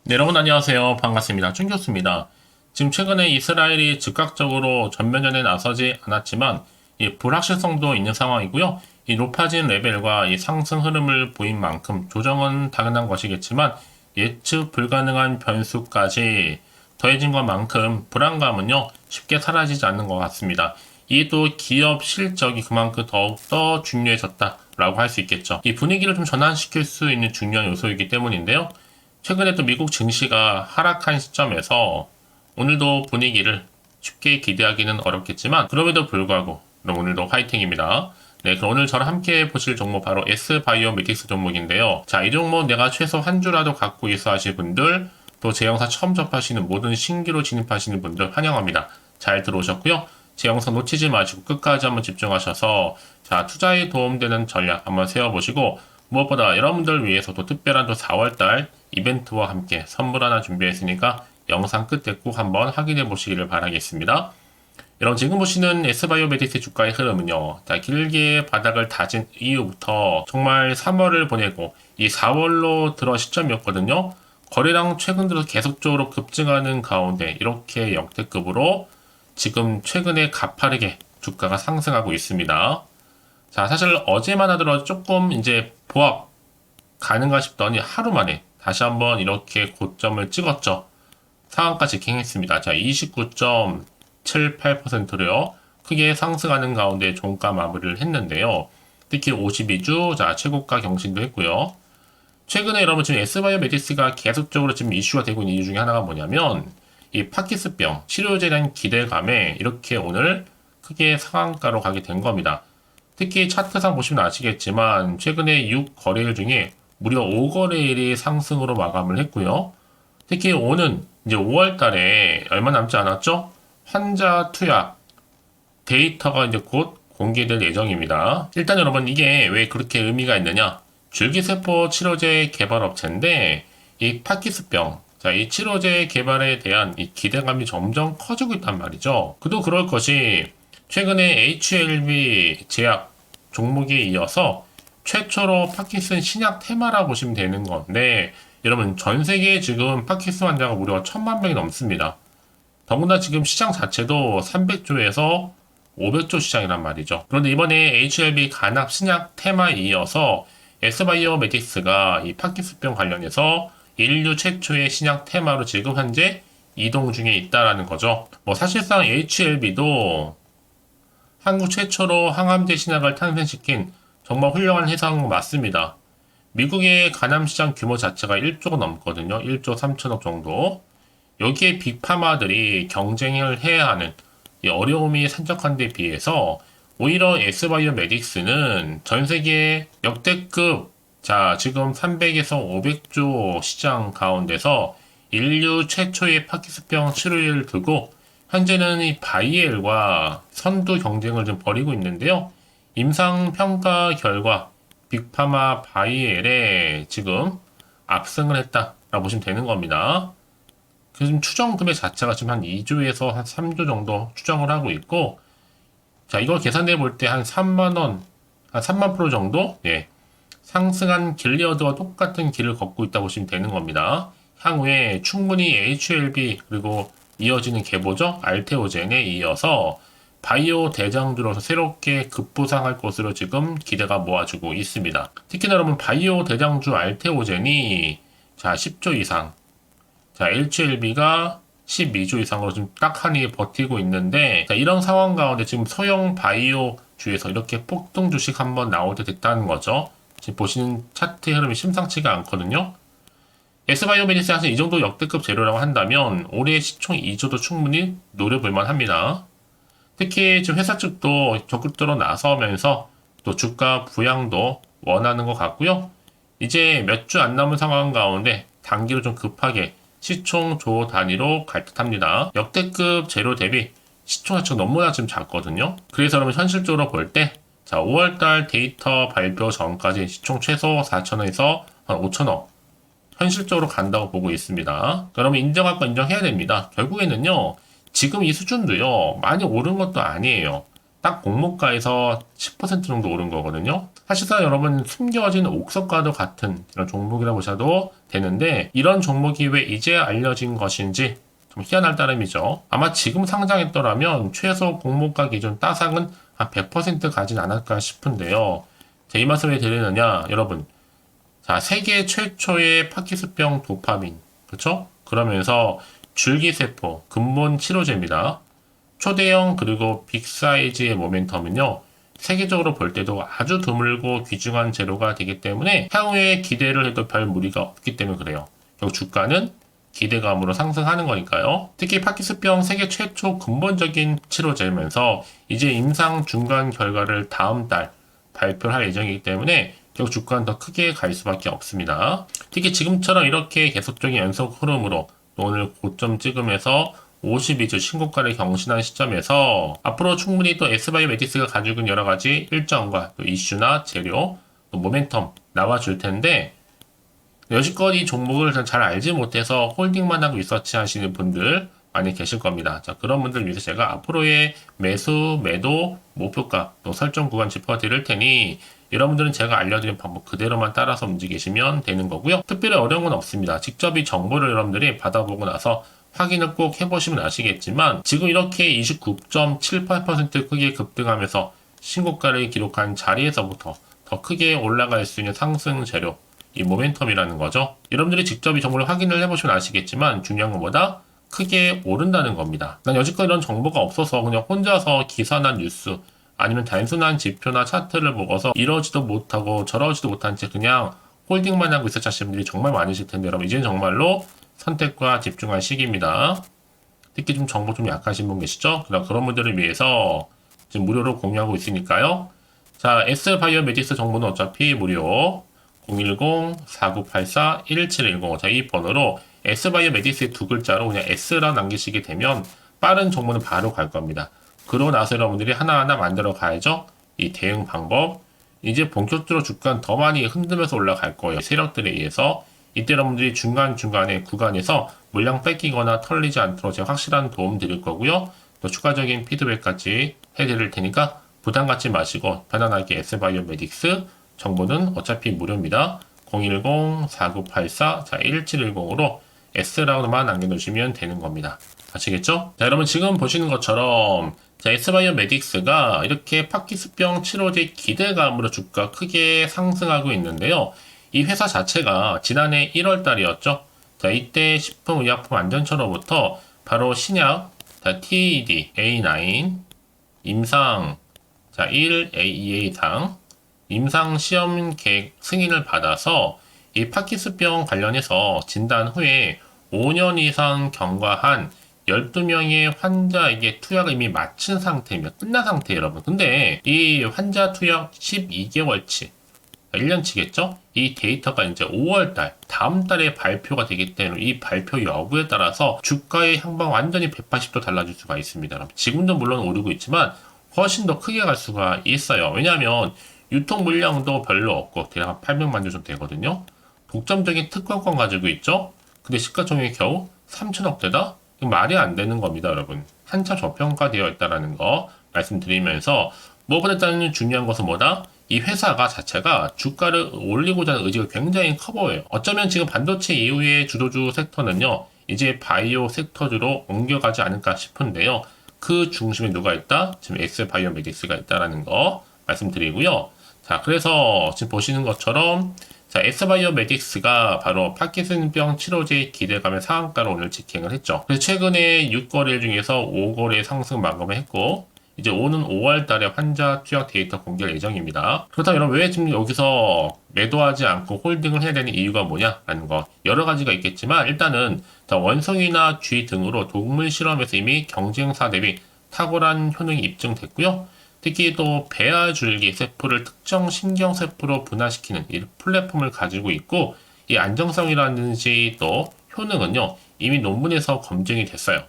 네, 여러분 안녕하세요. 반갑습니다. 춘교수입니다. 지금 최근에 이스라엘이 즉각적으로 전면전에 나서지 않았지만 이 불확실성도 있는 상황이고요. 이 높아진 레벨과 이 상승 흐름을 보인 만큼 조정은 당연한 것이겠지만 예측 불가능한 변수까지 더해진 것만큼 불안감은요 쉽게 사라지지 않는 것 같습니다. 이게 또 기업 실적이 그만큼 더욱더 중요해졌다라고 할 수 있겠죠. 이 분위기를 좀 전환시킬 수 있는 중요한 요소이기 때문인데요. 최근에 또 미국 증시가 하락한 시점에서 오늘도 분위기를 쉽게 기대하기는 어렵겠지만 그럼에도 불구하고 그럼 오늘도 화이팅입니다. 네, 그럼 오늘 저랑 함께 보실 종목 바로 S바이오메틱스 종목인데요. 자, 이 종목 내가 최소 한 주라도 갖고 있어 하실 분들, 또 제 영상 처음 접하시는 모든 신규로 진입하시는 분들 환영합니다. 잘 들어오셨고요. 제 영상 놓치지 마시고 끝까지 한번 집중하셔서 자, 투자에 도움되는 전략 한번 세워보시고 무엇보다 여러분들 위해서도 특별한 또 4월달 이벤트와 함께 선물 하나 준비했으니까 영상 끝에 꼭 한번 확인해 보시기를 바라겠습니다. 여러분 지금 보시는 S바이오메틱스 주가의 흐름은요. 자, 길게 바닥을 다진 이후부터 정말 3월을 보내고 이 4월로 들어 시점이었거든요. 거래량 최근 들어 계속적으로 급증하는 가운데 이렇게 역대급으로 지금 최근에 가파르게 주가가 상승하고 있습니다. 자, 사실 어제만 하더라도 조금 이제 보합 가능가 싶더니 하루 만에 다시 한번 이렇게 고점을 찍었죠. 상한가지 갱했습니다. 자, 29.78%로요. 크게 상승하는 가운데 종가 마무리를 했는데요. 특히 52주, 자, 최고가 경신도 했고요. 최근에 여러분 지금 S바이오메틱스가 계속적으로 지금 이슈가 되고 있는 이유 중에 하나가 뭐냐면 이 파킨슨병 치료제에 대한 기대감에 이렇게 오늘 크게 상한가로 가게 된 겁니다. 특히 차트상 보시면 아시겠지만 최근에 6거래일 중에 무려 5거래일이 상승으로 마감을 했고요. 특히 오는 이제 5월 달에 얼마 남지 않았죠? 환자 투약 데이터가 이제 곧 공개될 예정입니다. 일단 여러분 이게 왜 그렇게 의미가 있느냐? 줄기세포 치료제 개발 업체인데 이 파킨슨병 자, 이 치료제 개발에 대한 이 기대감이 점점 커지고 있단 말이죠. 그도 그럴 것이 최근에 HLB 제약 종목에 이어서 최초로 파킨슨 신약 테마라고 보시면 되는 건데 여러분 전 세계에 지금 파킨슨 환자가 무려 1000만 명이 넘습니다. 더구나 지금 시장 자체도 300조에서 500조 시장이란 말이죠. 그런데 이번에 HLB 간압 신약 테마에 이어서 S바이오메틱스가 이 파킨슨병 관련해서 인류 최초의 신약 테마로 지금 현재 이동 중에 있다라는 거죠. 뭐 사실상 HLB도 한국 최초로 항암제 신약을 탄생시킨 정말 훌륭한 해상 맞습니다. 미국의 간암시장 규모 자체가 1조가 넘거든요. 1조 3천억 정도. 여기에 빅파마들이 경쟁을 해야 하는 이 어려움이 산적한 데 비해서 오히려 S바이오메틱스는 전 세계 역대급 자 지금 300에서 500조 시장 가운데서 인류 최초의 파킨슨병 치료제를 두고 현재는 이 바이엘과 선두 경쟁을 좀 벌이고 있는데요. 임상 평가 결과 빅파마 바이엘에 지금 압승을 했다라고 보시면 되는 겁니다. 그래서 추정 금액 자체가 지금 한 2조에서 한 3조 정도 추정을 하고 있고, 자, 이걸 계산해 볼 때 한 3만 원, 한 3만 프로 정도, 예, 상승한 길리어드와 똑같은 길을 걷고 있다고 보시면 되는 겁니다. 향후에 충분히 HLB 그리고 이어지는 계보죠. 알테오젠에 이어서 바이오 대장주로서 새롭게 급부상할 것으로 지금 기대가 모아지고 있습니다. 특히나 여러분 바이오 대장주 알테오젠이 자 10조 이상, 자 HLB가 12조 이상으로 좀 딱하니 버티고 있는데 자, 이런 상황 가운데 지금 소형 바이오 주에서 이렇게 폭등 주식 한번 나올 때 됐다는 거죠. 지금 보시는 차트의 흐름이 심상치가 않거든요. S바이오메틱스 사실 이 정도 역대급 재료라고 한다면 올해 시총 2조도 충분히 노려볼만 합니다. 특히 지금 회사 측도 적극적으로 나서면서 또 주가 부양도 원하는 것 같고요. 이제 몇 주 안 남은 상황 가운데 단기로 좀 급하게 시총 조 단위로 갈 듯합니다. 역대급 재료 대비 시총 자체가 너무나 지금 작거든요. 그래서 여러분 현실적으로 볼 때 자 5월달 데이터 발표 전까지 시총 최소 4천원에서 한 5천원 현실적으로 간다고 보고 있습니다. 그러면 인정할 거 인정해야 됩니다. 결국에는요. 지금 이 수준도요. 많이 오른 것도 아니에요. 딱 공모가에서 10% 정도 오른 거거든요. 사실상 여러분 숨겨진 옥석과도 같은 이런 종목이라 보셔도 되는데 이런 종목이 왜 이제 알려진 것인지 좀 희한할 따름이죠. 아마 지금 상장했더라면 최소 공모가 기준 따상은 한 100% 가진 않을까 싶은데요. 자, 이 말씀 왜 드리느냐 여러분. 자, 세계 최초의 파키스병 도파민 그렇죠? 그러면서 줄기세포 근본 치료제입니다. 초대형 그리고 빅사이즈의 모멘텀은요. 세계적으로 볼 때도 아주 드물고 귀중한 재료가 되기 때문에 향후에 기대를 해도 별 무리가 없기 때문에 그래요. 결국 주가는 기대감으로 상승하는 거니까요. 특히 파키스병 세계 최초 근본적인 치료제면서 이제 임상 중간 결과를 다음 달 발표를 할 예정이기 때문에 결국 주가는 더 크게 갈 수밖에 없습니다. 특히 지금처럼 이렇게 계속적인 연속 흐름으로 오늘 고점 찍으면서 52주 신고가를 경신한 시점에서 앞으로 충분히 또 S바이오메디스가 가지고 있는 여러 가지 일정과 또 이슈나 재료, 또 모멘텀 나와줄 텐데 여지껏 이 종목을 잘 알지 못해서 홀딩만 하고 리서치 하시는 분들 많이 계실 겁니다. 자, 그런 분들 위해서 제가 앞으로의 매수, 매도, 목표가, 또 설정 구간 짚어드릴 테니 여러분들은 제가 알려드린 방법 그대로만 따라서 움직이시면 되는 거고요. 특별히 어려운 건 없습니다. 직접 이 정보를 여러분들이 받아보고 나서 확인을 꼭 해보시면 아시겠지만 지금 이렇게 29.78% 크게 급등하면서 신고가를 기록한 자리에서부터 더 크게 올라갈 수 있는 상승 재료 이 모멘텀이라는 거죠. 여러분들이 직접 이 정보를 확인을 해보시면 아시겠지만 중요한 것보다 크게 오른다는 겁니다. 난 여지껏 이런 정보가 없어서 그냥 혼자서 기사나 뉴스 아니면 단순한 지표나 차트를 보고서 이러지도 못하고 저러지도 못한 채 그냥 홀딩만 하고 있었 하시는 분들이 정말 많으실 텐데 여러분 이제는 정말로 선택과 집중할 시기입니다. 특히 좀 정보 좀 약하신 분 계시죠? 그런 분들을 위해서 지금 무료로 공유하고 있으니까요. 자, S바이오메디스 정보는 어차피 무료 010-4984-1710 자, 이 번호로 S바이오메디스의 두 글자로 그냥 S라 남기시게 되면 빠른 정보는 바로 갈 겁니다. 그러고 나서 여러분들이 하나하나 만들어 가야죠. 이 대응 방법. 이제 본격적으로 주가는 더 많이 흔들면서 올라갈 거예요. 세력들에 의해서. 이때 여러분들이 중간중간에 구간에서 물량 뺏기거나 털리지 않도록 제가 확실한 도움 드릴 거고요. 또 추가적인 피드백까지 해드릴 테니까 부담 갖지 마시고 편안하게 S바이오메딕스 정보는 어차피 무료입니다. 010-4984-1710으로 S라고만 남겨놓으시면 되는 겁니다. 아시겠죠? 자, 여러분 지금 보시는 것처럼 자, S바이오메딕스가 이렇게 파키스병 치료제 기대감으로 주가 크게 상승하고 있는데요. 이 회사 자체가 지난해 1월 달이었죠. 자, 이때 식품의약품안전처로부터 바로 신약 자, TAD A9 임상 자, 1 AEA상 임상 시험 계획 승인을 받아서 이 파키스병 관련해서 진단 후에 5년 이상 경과한 12명의 환자에게 투약을 이미 마친 상태입니다. 끝난 상태예요, 여러분. 근데 이 환자 투약 12개월치 1년치겠죠? 이 데이터가 이제 5월달, 다음 달에 발표가 되기 때문에 이 발표 여부에 따라서 주가의 향방 완전히 180도 달라질 수가 있습니다. 지금도 물론 오르고 있지만 훨씬 더 크게 갈 수가 있어요. 왜냐하면 유통 물량도 별로 없고 대략 한 800만 주 정도 되거든요. 독점적인 특허권 가지고 있죠? 근데 시가총액이 겨우 3천억대다? 이거 말이 안 되는 겁니다, 여러분. 한참 저평가되어 있다는 거 말씀드리면서 무엇보다 일단 중요한 것은 뭐다? 이 회사가 자체가 주가를 올리고자 하는 의지가 굉장히 커 보여요. 어쩌면 지금 반도체 이후의 주도주 섹터는요, 이제 바이오 섹터주로 옮겨가지 않을까 싶은데요. 그 중심에 누가 있다? 지금 S바이오메딕스가 있다라는 거 말씀드리고요. 자, 그래서 지금 보시는 것처럼 자, S바이오메딕스가 바로 파킨슨병 치료제 기대감의 상한가로 오늘 직행을 했죠. 그래서 최근에 6거래일 중에서 5거래 상승 마감을 했고 이제 오는 5월 달에 환자 투약 데이터 공개할 예정입니다. 그렇다면 여러분 왜 지금 여기서 매도하지 않고 홀딩을 해야 되는 이유가 뭐냐라는 거 여러 가지가 있겠지만 일단은 원숭이나 쥐 등으로 동물 실험에서 이미 경쟁사 대비 탁월한 효능이 입증됐고요. 특히 또 배아줄기 세포를 특정 신경세포로 분화시키는 이 플랫폼을 가지고 있고 이 안정성이라든지 또 효능은요 이미 논문에서 검증이 됐어요.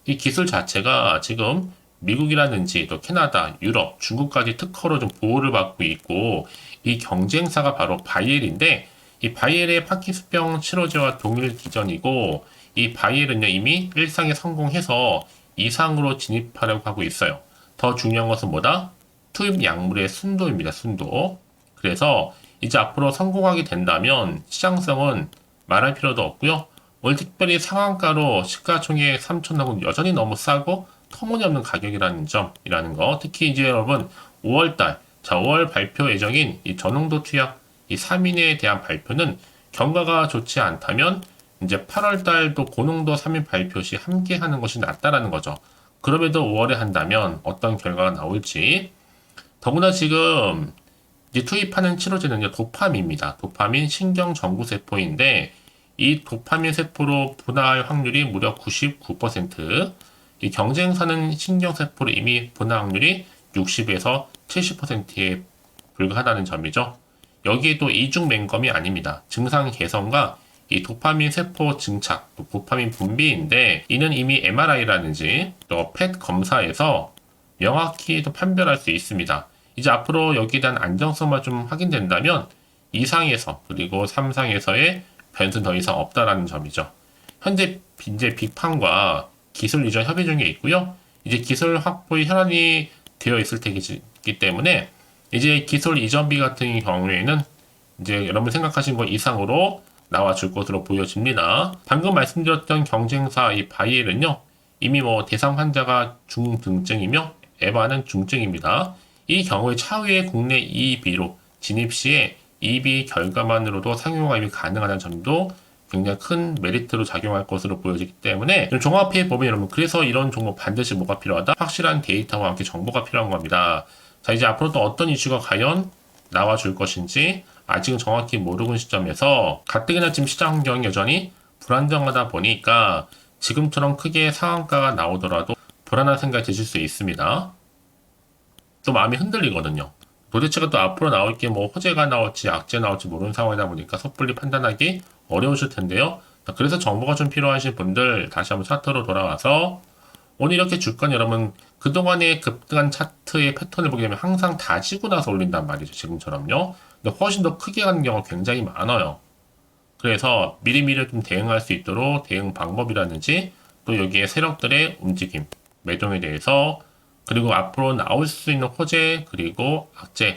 이 기술 자체가 지금 미국이라든지 또 캐나다, 유럽, 중국까지 특허로 좀 보호를 받고 있고 이 경쟁사가 바로 바이엘인데 이 바이엘의 파킨슨병 치료제와 동일 기전이고 이 바이엘은요 이미 1상에 성공해서 2상으로 진입하려고 하고 있어요. 더 중요한 것은 뭐다? 투입 약물의 순도입니다. 순도. 그래서 이제 앞으로 성공하게 된다면 시장성은 말할 필요도 없고요. 오늘 특별히 상한가로 시가총액 3천억은 여전히 너무 싸고 터무니없는 가격이라는 점이라는 거. 특히 이제 여러분 5월달, 자 5월 발표 예정인 이 전홍도 투약 이 3인에 대한 발표는 경과가 좋지 않다면 이제 8월달도 고농도 3인 발표 시 함께 하는 것이 낫다라는 거죠. 그럼에도 5월에 한다면 어떤 결과가 나올지. 더구나 지금 이제 투입하는 치료제는요, 도파민입니다. 도파민 신경 전구 세포인데 이 도파민 세포로 분화할 확률이 무려 99%, 이 경쟁사는 신경 세포로 이미 분화 확률이 60에서 70%에 불과하다는 점이죠. 여기에 또 이중 맹검이 아닙니다. 증상 개선과 이 도파민 세포 증착, 또 도파민 분비인데 이는 이미 MRI라든지 또 펫 검사에서 명확히 또 판별할 수 있습니다. 이제 앞으로 여기에 대한 안정성만 좀 확인된다면 2상에서 그리고 3상에서의 변수는 더 이상 없다라는 점이죠. 현재 이제 빅판과 기술 이전 협의 중에 있고요. 이제 기술 확보의 혈안이 되어 있을 테기 때문에 이제 기술 이전비 같은 경우에는 이제 여러분 생각하신 것 이상으로 나와줄 것으로 보여집니다. 방금 말씀드렸던 경쟁사 이 바이엘은요, 이미 뭐 대상 환자가 중등증이며 에바는 중증입니다. 이 경우에 차후에 국내 EB로 진입 시에 EB 결과만으로도 상용화 이미 가능하다는 점도 굉장히 큰 메리트로 작용할 것으로 보여지기 때문에 종합해 보면 여러분, 그래서 이런 종목 반드시 뭐가 필요하다? 확실한 데이터와 함께 정보가 필요한 겁니다. 자, 이제 앞으로 또 어떤 이슈가 과연 나와줄 것인지 아직은 정확히 모르는 시점에서 가뜩이나 지금 시장 환경이 여전히 불안정하다 보니까 지금처럼 크게 상한가가 나오더라도 불안한 생각이 드실 수 있습니다. 또 마음이 흔들리거든요. 도대체가 또 앞으로 나올 게 뭐 호재가 나올지 악재 나올지 모르는 상황이다 보니까 섣불리 판단하기 어려우실 텐데요. 그래서 정보가 좀 필요하신 분들 다시 한번 차트로 돌아와서 오늘 이렇게 주가는 여러분 그동안의 급등한 차트의 패턴을 보게 되면 항상 다지고 나서 올린단 말이죠. 지금처럼요. 근데 훨씬 더 크게 가는 경우가 굉장히 많아요. 그래서 미리미리 좀 대응할 수 있도록 대응 방법이라든지 또 여기에 세력들의 움직임, 매동에 대해서 그리고 앞으로 나올 수 있는 호재 그리고 악재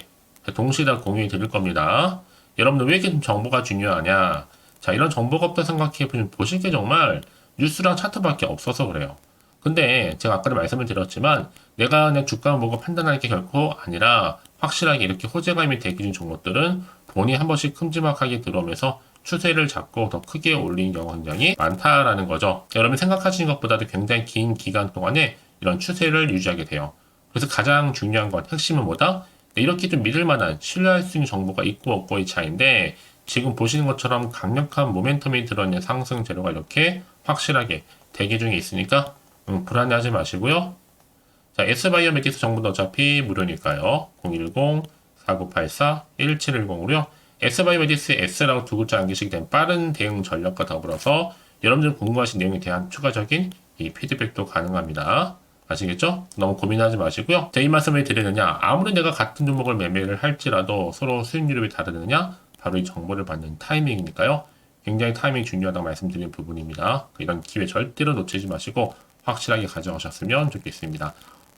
동시에 다 공유해 드릴 겁니다. 여러분들 왜 이렇게 좀 정보가 중요하냐? 자, 이런 정보가 없다 생각해 보실 게 정말 뉴스랑 차트밖에 없어서 그래요. 근데 제가 아까도 말씀을 드렸지만 내가 그냥 주가만 보고 판단할 게 결코 아니라 확실하게 이렇게 호재감이 대기 중 종목들은 돈이 한 번씩 큼지막하게 들어오면서 추세를 잡고 더 크게 올리는 경우가 굉장히 많다라는 거죠. 여러분이 생각하시는 것보다도 굉장히 긴 기간 동안에 이런 추세를 유지하게 돼요. 그래서 가장 중요한 건 핵심은 뭐다? 이렇게 좀 믿을 만한 신뢰할 수 있는 정보가 있고 없고의 차이인데 지금 보시는 것처럼 강력한 모멘텀이 들어있는 상승 재료가 이렇게 확실하게 대기 중에 있으니까 불안해하지 마시고요. 자, S바이오메디스 정보는 어차피 무료니까요. 010-4984-1710으로요. S바이오메디스 S라고 두 글자 남기시게 된 빠른 대응 전략과 더불어서 여러분들 궁금하신 내용에 대한 추가적인 이 피드백도 가능합니다. 아시겠죠? 너무 고민하지 마시고요. 자, 이 말씀을 드리느냐? 아무리 내가 같은 종목을 매매를 할지라도 서로 수익률이 왜 다르느냐? 바로 이 정보를 받는 타이밍이니까요. 굉장히 타이밍이 중요하다고 말씀드린 부분입니다. 이런 기회 절대로 놓치지 마시고 확실하게 가져가셨으면 좋겠습니다.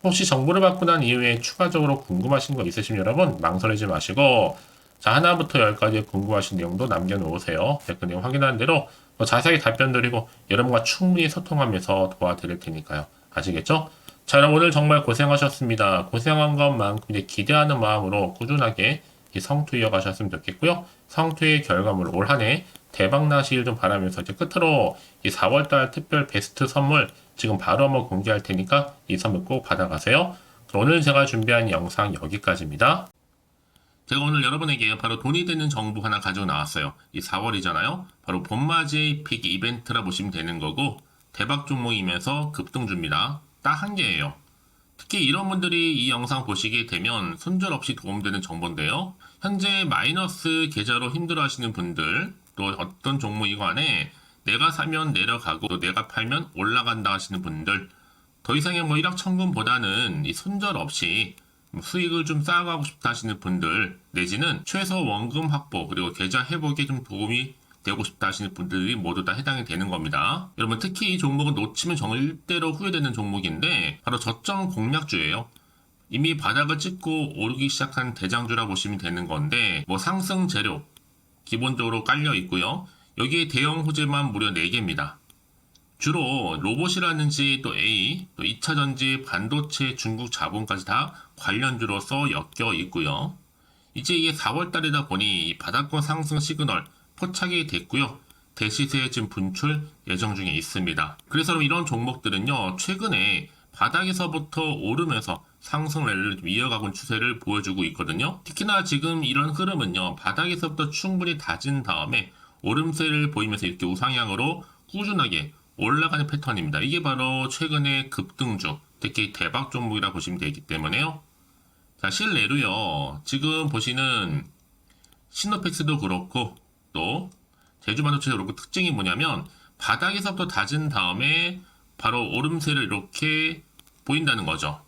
혹시 정보를 받고 난 이후에 추가적으로 궁금하신 거 있으시면 여러분 망설이지 마시고 자, 하나부터 열까지 궁금하신 내용도 남겨놓으세요. 댓글 내용 확인하는 대로 자세하게 답변 드리고 여러분과 충분히 소통하면서 도와드릴 테니까요. 아시겠죠? 자, 그럼 오늘 정말 고생하셨습니다. 고생한 것만큼 이제 기대하는 마음으로 꾸준하게 이 성투 이어가셨으면 좋겠고요. 성투의 결과물 올 한 해 대박 나시길 좀 바라면서 이제 끝으로 이 4월달 특별 베스트 선물 지금 바로 한번 공개할 테니까 이 선물 꼭 받아가세요. 오늘 제가 준비한 영상 여기까지입니다. 제가 오늘 여러분에게 바로 돈이 되는 정보 하나 가지고 나왔어요. 이 4월이잖아요. 바로 봄맞이 픽 이벤트라 보시면 되는 거고 대박 종목이면서 급등주입니다. 딱 한 개예요. 특히 이런 분들이 이 영상 보시게 되면 손절 없이 도움되는 정보인데요. 현재 마이너스 계좌로 힘들어하시는 분들 또 어떤 종목이고 안에 내가 사면 내려가고 또 내가 팔면 올라간다 하시는 분들 더 이상의 뭐 일확천금보다는 이 손절 없이 수익을 좀 쌓아가고 싶다 하시는 분들 내지는 최소 원금 확보 그리고 계좌 회복에 좀 도움이 되고 싶다 하시는 분들이 모두 다 해당이 되는 겁니다. 여러분 특히 이 종목은 놓치면 절대로 후회되는 종목인데 바로 저점 공략주예요. 이미 바닥을 찍고 오르기 시작한 대장주라 보시면 되는 건데 뭐 상승 재료 기본적으로 깔려 있고요. 여기에 대형 호재만 무려 4개입니다. 주로 로봇이라든지 또 A, 또 2차전지, 반도체, 중국 자본까지 다 관련주로서 엮여 있고요. 이제 이게 4월 달이다 보니 이 바닥권 상승 시그널 포착이 됐고요. 대시세 지금 분출 예정 중에 있습니다. 그래서 이런 종목들은요, 최근에 바닥에서부터 오르면서 상승 랠리를 좀 이어가고 있는 추세를 보여주고 있거든요. 특히나 지금 이런 흐름은요, 바닥에서부터 충분히 다진 다음에 오름세를 보이면서 이렇게 우상향으로 꾸준하게 올라가는 패턴입니다. 이게 바로 최근의 급등주, 특히 대박 종목이라 보시면 되기 때문에요. 자, 실내로요, 지금 보시는 시노펙스도 그렇고, 또, 제주반도체도 그렇고, 특징이 뭐냐면, 바닥에서부터 다진 다음에 바로 오름세를 이렇게 보인다는 거죠.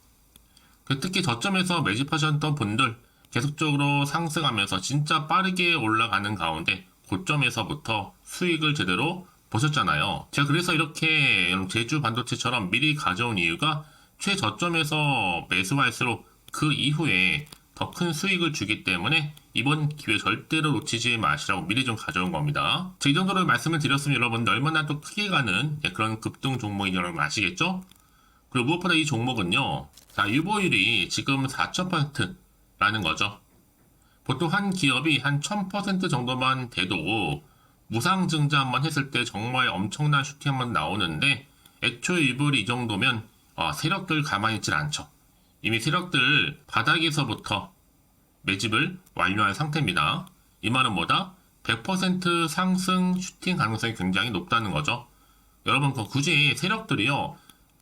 특히 저점에서 매집하셨던 분들, 계속적으로 상승하면서 진짜 빠르게 올라가는 가운데, 고점에서부터 수익을 제대로 보셨잖아요. 제가 그래서 이렇게 제주 반도체처럼 미리 가져온 이유가 최저점에서 매수할수록 그 이후에 더 큰 수익을 주기 때문에 이번 기회 절대로 놓치지 마시라고 미리 좀 가져온 겁니다. 이 정도로 말씀을 드렸으면 여러분들 얼마나 또 크게 가는 그런 급등 종목인 여러분 아시겠죠? 그리고 무엇보다 이 종목은요. 자, 유보율이 지금 4,000%라는 거죠. 보통 한 기업이 한 1000% 정도만 돼도 무상증자 한번 했을 때 정말 엄청난 슈팅 한번 나오는데 애초에 유보율이 이 정도면 세력들 가만히 있질 않죠. 이미 세력들 바닥에서부터 매집을 완료한 상태입니다. 이 말은 뭐다? 100% 상승 슈팅 가능성이 굉장히 높다는 거죠. 여러분 굳이 세력들이요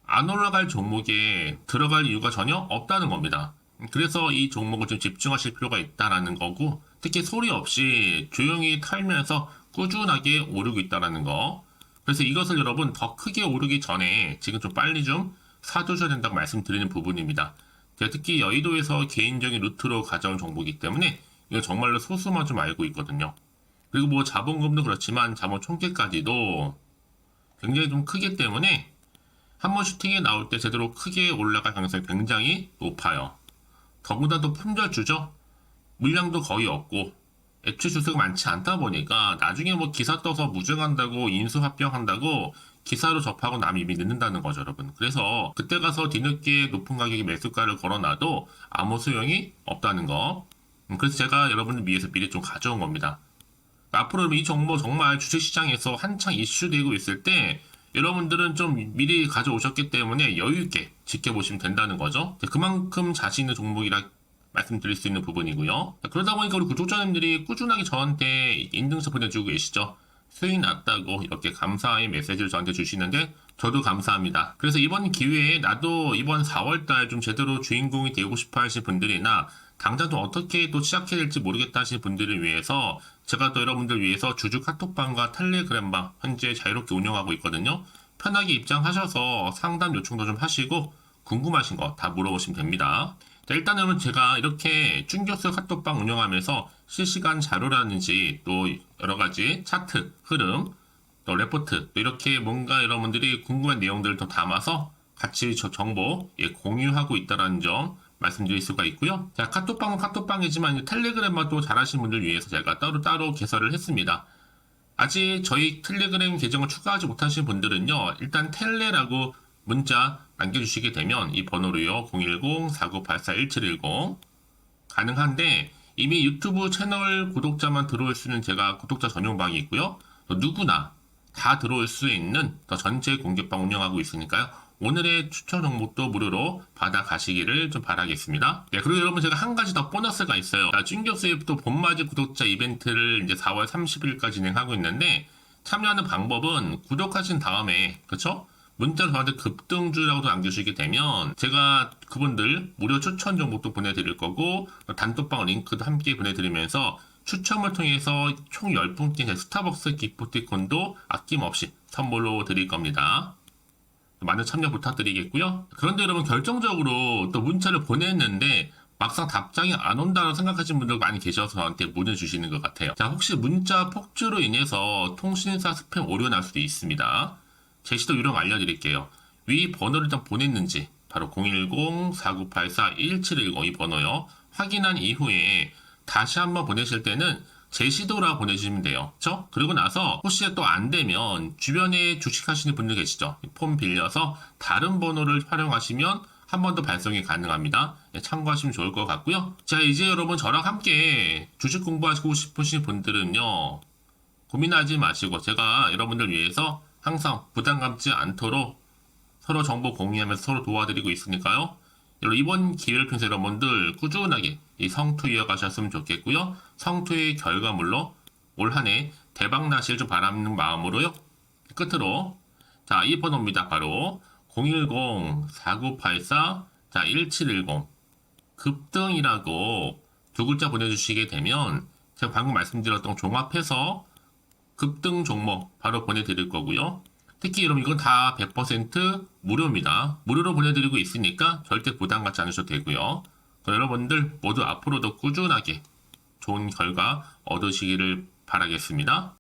안 올라갈 종목에 들어갈 이유가 전혀 없다는 겁니다. 그래서 이 종목을 좀 집중하실 필요가 있다라는 거고 특히 소리 없이 조용히 탈면서 꾸준하게 오르고 있다는 거. 그래서 이것을 여러분 더 크게 오르기 전에 지금 좀 빨리 좀 사두셔야 된다고 말씀드리는 부분입니다. 제가 특히 여의도에서 개인적인 루트로 가져온 정보이기 때문에 이건 정말로 소수만 좀 알고 있거든요. 그리고 뭐 자본금도 그렇지만 자본 총계까지도 굉장히 좀 크기 때문에 한번 슈팅이 나올 때 제대로 크게 올라갈 가능성이 굉장히 높아요. 더구나 또 품절주죠. 물량도 거의 없고 애초에 주수가 많지 않다 보니까 나중에 뭐 기사 떠서 무증한다고 인수합병한다고 기사로 접하고 남이 이미 늦는다는 거죠, 여러분. 그래서 그때 가서 뒤늦게 높은 가격에 매수가를 걸어놔도 아무 소용이 없다는 거. 그래서 제가 여러분들 위해서 미리 좀 가져온 겁니다. 앞으로 이 정보 정말 주식시장에서 한창 이슈되고 있을 때 여러분들은 좀 미리 가져오셨기 때문에 여유있게 지켜보시면 된다는 거죠. 그만큼 자신 있는 종목이라 말씀드릴 수 있는 부분이고요. 그러다 보니까 우리 구독자님들이 꾸준하게 저한테 인증서 보내주고 계시죠. 수익 났다고 이렇게 감사의 메시지를 저한테 주시는데 저도 감사합니다. 그래서 이번 기회에 나도 이번 4월달 좀 제대로 주인공이 되고 싶어 하시는 분들이나 당장 좀 어떻게 또 시작해야 될지 모르겠다 하시는 분들을 위해서 제가 또 여러분들 위해서 주주 카톡방과 텔레그램방 현재 자유롭게 운영하고 있거든요. 편하게 입장하셔서 상담 요청도 좀 하시고 궁금하신 거 다 물어보시면 됩니다. 자, 일단은 제가 이렇게 쭝교수 카톡방 운영하면서 실시간 자료라든지 또 여러가지 차트, 흐름, 또 레포트, 또 이렇게 뭔가 여러분들이 궁금한 내용들을 더 담아서 같이 저 정보 공유하고 있다는 점 말씀드릴 수가 있고요. 자, 카톡방은 카톡방이지만 텔레그램만 또 잘하시는 분들 위해서 제가 따로 개설을 했습니다. 아직 저희 텔레그램 계정을 추가하지 못하신 분들은요. 일단 텔레라고 문자 남겨주시게 되면 이 번호로요. 010-4984-1710 가능한데 이미 유튜브 채널 구독자만 들어올 수 있는 제가 구독자 전용방이 있고요. 또 누구나 다 들어올 수 있는 더 전체 공개방 운영하고 있으니까요. 오늘의 추천 종목도 무료로 받아가시기를 좀 바라겠습니다. 네, 그리고 여러분 제가 한 가지 더 보너스가 있어요. 쭝교수의 또 봄맞이 구독자 이벤트를 이제 4월 30일까지 진행하고 있는데 참여하는 방법은 구독하신 다음에 그쵸? 문자로 저한테 급등주라고 남겨주시게 되면 제가 그분들 무료 추천 정보도 보내드릴 거고 단톡방 링크도 함께 보내드리면서 추첨을 통해서 총 10분께 스타벅스 기프티콘도 아낌없이 선물로 드릴 겁니다. 많은 참여 부탁드리겠고요. 그런데 여러분 결정적으로 또 문자를 보냈는데 막상 답장이 안 온다고 생각하시는 분들 많이 계셔서 저한테 보내주시는 것 같아요. 자, 혹시 문자 폭주로 인해서 통신사 스팸 오류 날 수도 있습니다. 제시도 요령 알려드릴게요. 위 번호를 일단 보냈는지 바로 010-4984-1710 이 번호요. 확인한 이후에 다시 한번 보내실 때는 제시도라 보내주시면 돼요. 그쵸? 그리고 나서 혹시 또 안 되면 주변에 주식하시는 분들 계시죠? 폼 빌려서 다른 번호를 활용하시면 한 번 더 발송이 가능합니다. 참고하시면 좋을 것 같고요. 자, 이제 여러분 저랑 함께 주식 공부하시고 싶으신 분들은요. 고민하지 마시고 제가 여러분들 위해서 항상 부담 갖지 않도록 서로 정보 공유하면서 서로 도와드리고 있으니까요. 이번 기회를 통해서 여러분들 꾸준하게 이 성투 이어가셨으면 좋겠고요. 성투의 결과물로 올 한 해 대박 나실 좀 바라는 마음으로요. 끝으로 자, 이 번호입니다. 바로 010-4984-1710 급등이라고 두 글자 보내주시게 되면 제가 방금 말씀드렸던 종합해서 급등 종목 바로 보내드릴 거고요. 특히 여러분 이건 다 100% 무료입니다. 무료로 보내드리고 있으니까 절대 부담 갖지 않으셔도 되고요. 그럼 여러분들 모두 앞으로도 꾸준하게 좋은 결과 얻으시기를 바라겠습니다.